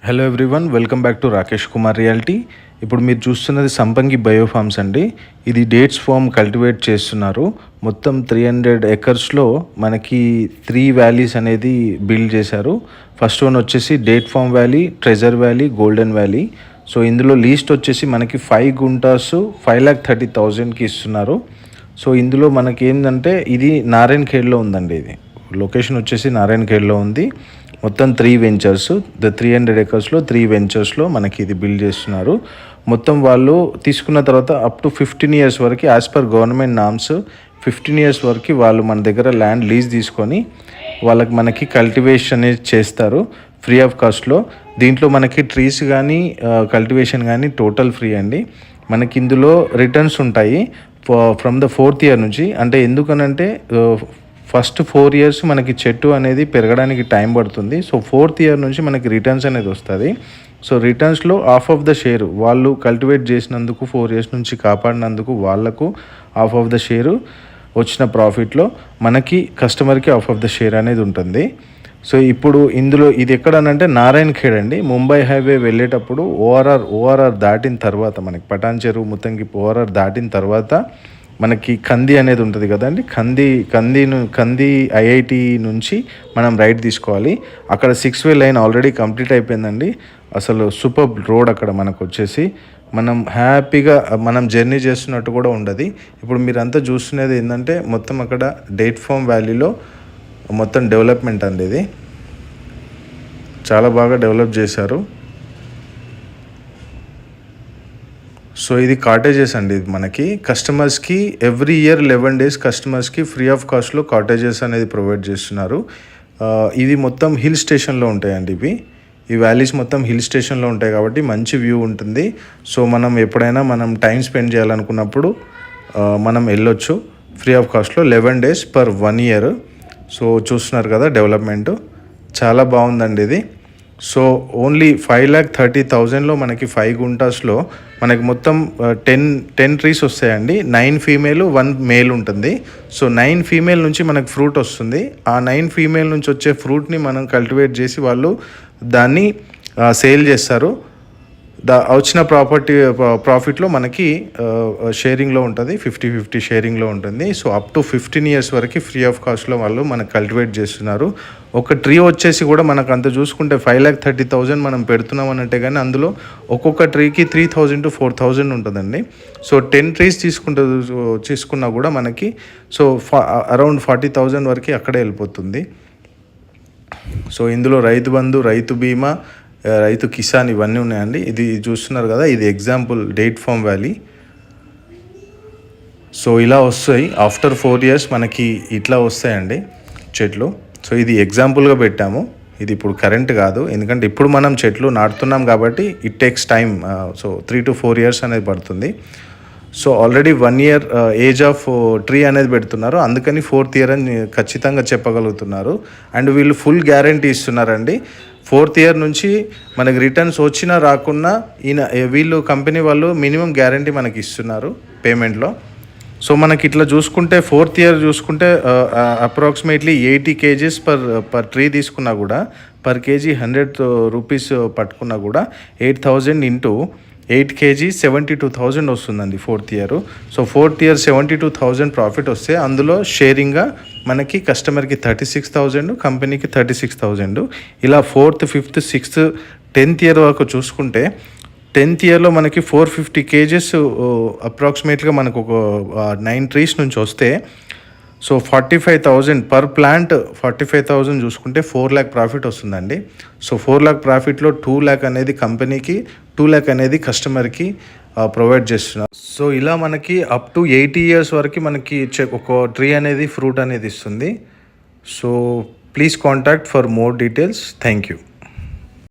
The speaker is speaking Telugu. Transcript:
Hello everyone, welcome back to Rakesh Kumar reality. ఇప్పుడు మీరు చూస్తున్నది సంపంగి బయోఫార్మ్స్ అండి. ఇది డేట్స్ ఫామ్ కల్టివేట్ చేస్తున్నారు. మొత్తం 300 ఎకర్స్లో మనకి 3 వ్యాలీస్ అనేది బిల్డ్ చేశారు. ఫస్ట్ వన్ వచ్చేసి date farm valley, treasure valley, golden valley. So ఇందులో లీస్ట్ వచ్చేసి మనకి 5 గుంటాస్ 5,30,000కి ఇస్తున్నారు. సో ఇందులో మనకి ఏంటంటే ఇది నారాయణఖేడ్లో ఉందండి. ఇది లొకేషన్ వచ్చేసి నారాయణఖేడ్లో ఉంది. మొత్తం 3 వెంచర్స్, 300 ఎకర్స్లో 3 వెంచర్స్లో మనకి ఇది బిల్డ్ చేస్తున్నారు. మొత్తం వాళ్ళు తీసుకున్న తర్వాత అప్ టు 15 ఇయర్స్ వరకు as per government norms 15 years వరకు వాళ్ళు మన దగ్గర ల్యాండ్ లీజ్ తీసుకొని మనకి కల్టివేషన్ అనేది చేస్తారు ఫ్రీ ఆఫ్ కాస్ట్లో. దీంట్లో మనకి ట్రీస్ కానీ కల్టివేషన్ కానీ టోటల్ ఫ్రీ అండి. మనకి ఇందులో రిటర్న్స్ ఉంటాయి ఫ్రమ్ ద 4th ఇయర్ నుంచి. అంటే ఎందుకనంటే ఫస్ట్ 4 ఇయర్స్ మనకి చెట్టు అనేది పెరగడానికి టైం పడుతుంది. సో 4th ఇయర్ నుంచి మనకి రిటర్న్స్ అనేది వస్తుంది. సో రిటర్న్స్లో హాఫ్ ఆఫ్ ద షేర్ వాళ్ళు కల్టివేట్ చేసినందుకు 4 ఇయర్స్ నుంచి కాపాడినందుకు వాళ్ళకు హాఫ్ ఆఫ్ ద షేరు వచ్చిన ప్రాఫిట్లో మనకి కస్టమర్కి హాఫ్ ఆఫ్ ద షేర్ అనేది ఉంటుంది. సో ఇప్పుడు ఇందులో ఇది ఎక్కడనంటే నారాయణఖేడ్ అండి. ముంబై హైవే వెళ్ళేటప్పుడు ఓఆర్ఆర్ దాటిన తర్వాత మనకి పటాన్ చెరువు ముత్తంగి ఓఆర్ఆర్ దాటిన తర్వాత మనకి కంది అనేది ఉంటుంది కదండి. కంది ఐఐటి నుంచి మనం రైట్ తీసుకోవాలి. అక్కడ 6-way లైన్ ఆల్రెడీ కంప్లీట్ అయిపోయిందండి. అసలు సూపర్ రోడ్ అక్కడ మనకు వచ్చేసి మనం హ్యాపీగా మనం జర్నీ చేస్తున్నట్టు కూడా ఉండదు. ఇప్పుడు మీరంతా చూస్తున్నది ఏంటంటే మొత్తం అక్కడ డేట్ ఫామ్ వ్యాలీలో మొత్తం డెవలప్మెంట్ అండి. ఇది చాలా బాగా డెవలప్ చేశారు. సో ఇది కాటేజెస్ అండి. ఇది మనకి కస్టమర్స్కి ఎవ్రీ ఇయర్ 11 days కస్టమర్స్కి ఫ్రీ ఆఫ్ కాస్ట్లో కాటేజెస్ అనేది ప్రొవైడ్ చేస్తున్నారు. ఇది మొత్తం హిల్ స్టేషన్లో ఉంటాయండి. ఈ వ్యాలీస్ మొత్తం హిల్ స్టేషన్లో ఉంటాయి కాబట్టి మంచి వ్యూ ఉంటుంది. సో మనం ఎప్పుడైనా టైం స్పెండ్ చేయాలనుకున్నప్పుడు మనం వెళ్ళొచ్చు ఫ్రీ ఆఫ్ కాస్ట్లో 11 days పర్ 1 year. సో చూస్తున్నారు కదా డెవలప్మెంట్ చాలా బాగుందండి ఇది. సో ఓన్లీ 5,30,000లో మనకి 5 గుంటాస్లో మనకి మొత్తం 10 ట్రీస్ వస్తాయండి. 9 ఫీమేల్ 1 మేల్ ఉంటుంది. సో 9 ఫీమేల్ నుంచి మనకు ఫ్రూట్ వస్తుంది. ఆ 9 ఫీమేల్ నుంచి వచ్చే ఫ్రూట్ని మనం కల్టివేట్ చేసి వాళ్ళు దాన్ని సేల్ చేస్తారు. వచ్చిన ప్రాఫిట్లో మనకి షేరింగ్లో ఉంటుంది, 50-50 షేరింగ్లో ఉంటుంది. సో అప్ టు 15 years వరకు ఫ్రీ ఆఫ్ కాస్ట్లో వాళ్ళు మనకు కల్టివేట్ చేస్తున్నారు. ఒక ట్రీ వచ్చేసి కూడా మనకు అంత చూసుకుంటే 5,30,000 మనం పెడుతున్నాం అన్నట్టే, కానీ అందులో ఒక్కొక్క ట్రీకి 3,000 to 4,000 ఉంటుందండి. సో 10 trees తీసుకున్నా కూడా మనకి సో అరౌండ్ 40,000 వరకు అక్కడే వెళ్ళిపోతుంది. సో ఇందులో రైతు బంధు, రైతు బీమా, రైతు కిసాన్ ఇవన్నీ ఉన్నాయండి. ఇది చూస్తున్నారు కదా, ఇది example date farm valley. So ఇలా వస్తాయి ఆఫ్టర్ 4 years మనకి ఇట్లా వస్తాయండి చెట్లు. సో ఇది ఎగ్జాంపుల్గా పెట్టాము. ఇది ఇప్పుడు కరెంట్ కాదు, ఎందుకంటే ఇప్పుడు మనం చెట్లు నాటుతున్నాం కాబట్టి it takes time. So 3 to 4 years అనేది పడుతుంది. So already 1 year age of tree అనేది పెడుతున్నారు, అందుకని 4th year అని ఖచ్చితంగా చెప్పగలుగుతున్నారు. అండ్ వీళ్ళు ఫుల్ గ్యారంటీ ఇస్తున్నారండి. 4th year నుంచి మనకి రిటర్న్స్ వచ్చినా రాకున్నా వీళ్ళు కంపెనీ వాళ్ళు మినిమం గ్యారంటీ మనకి ఇస్తున్నారు పేమెంట్లో. సో మనకి ఇట్లా చూసుకుంటే 4th year చూసుకుంటే అప్రాక్సిమేట్లీ 80 kgs పర్ ట్రీ తీసుకున్నా కూడా పర్ కేజీ 100 rupees పట్టుకున్నా కూడా 8,000 into 8 kg 72,000 వస్తుందండి 4th year. So 4th year 72,000 profit వస్తే అందులో షేరింగ్గా మనకి కస్టమర్కి 36,000, కంపెనీకి 36,000. ఇలా 4th, 5th, 6th, 10th year వరకు చూసుకుంటే 10th yearలో మనకి 450 kgs అప్రాక్సిమేట్గా మనకు ఒక 9 trees నుంచి వస్తే సో 45,000 పర్ ప్లాంట్. 45,000 చూసుకుంటే 4 lakh ప్రాఫిట్ వస్తుందండి. సో 4 lakh ప్రాఫిట్లో 2 lakh అనేది కంపెనీకి, 2 lakh అనేది కస్టమర్కి ప్రొవైడ్ చేస్తున్నారు. సో ఇలా మనకి అప్ టు 80 years వరకు మనకి ఒక ట్రీ అనేది ఫ్రూట్ అనేది ఇస్తుంది. So please contact for more details. Thank you.